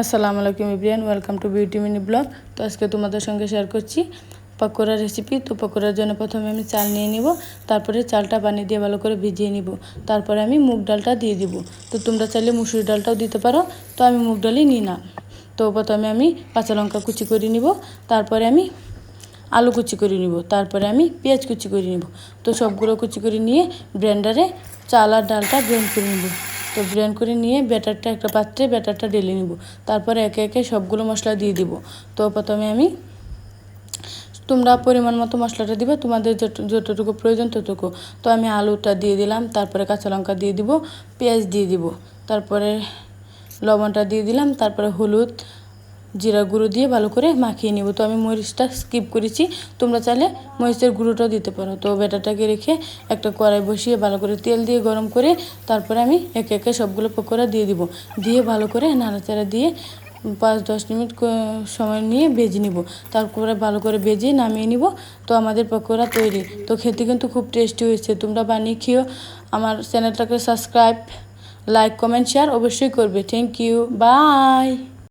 আসসালামু আলাইকুম everyone, welcome to beauty mini blog. তো আজকে তোমাদের সঙ্গে শেয়ার করছি পকোড়া রেসিপি। তো পকোড়ার জন্য প্রথমে আমি চাল নিয়ে নিব, তারপরে চালটা পানি দিয়ে ভালো করে ভিজিয়ে নিব, তারপরে আমি মুগ ডালটা দিয়ে দিব। তো তোমরা চাইলে মুসুরি ডালটাও দিতে পারো, তো আমি মুগ ডালই নিই না। তো প্রথমে আমি কাঁচা লঙ্কা কুচি করে নিব, তারপরে আমি আলু কুচি করে নিব, তারপরে আমি পেঁয়াজ কুচি করে নিব। তো সবগুলো কুচি করে নিয়ে ব্লেন্ডারে চাল আর ডালটা ব্লেন্ড করে নিব। তো ব্লেন্ড করে নিয়ে ব্যাটারটা একটা পাত্রে ব্যাটারটা ঢেলে নিব, তারপরে একে একে সবগুলো মশলা দিয়ে দিব। তো প্রথমে আমি তোমরা পরিমাণ মতো মশলাটা দিবে, তোমাদের যতটুকু প্রয়োজন ততটুকু। তো আমি আলুটা দিয়ে দিলাম, তারপরে কাঁচা লঙ্কা দিয়ে দিব, পেঁয়াজ দিয়ে দিব, তারপরে লবণটা দিয়ে দিলাম, তারপরে হলুদ জিরা গুঁড়ো দিয়ে ভালো করে মাখিয়ে নিব। তো আমি মরিচটা স্কিপ করেছি, তোমরা চাইলে মরিচের গুঁড়োটাও দিতে পারো। তো ব্যাটারটাকে রেখে একটা কড়াই বসিয়ে ভালো করে তেল দিয়ে গরম করে তারপরে আমি একে একে সবগুলো পকোড়া দিয়ে দিব, দিয়ে ভালো করে নাড়াচাড়া দিয়ে 5-10 মিনিট সময় নিয়ে ভেজে নিব। তারপরে ভালো করে ভেজে নামিয়ে নিব। তো আমাদের পকোড়া তৈরি। তো খেতে কিন্তু খুব টেস্টি হয়েছে, তোমরা বানিয়ে খেও। আমার চ্যানেলটাকে সাবস্ক্রাইব, লাইক, কমেন্ট, শেয়ার অবশ্যই করবে। Thank you, by.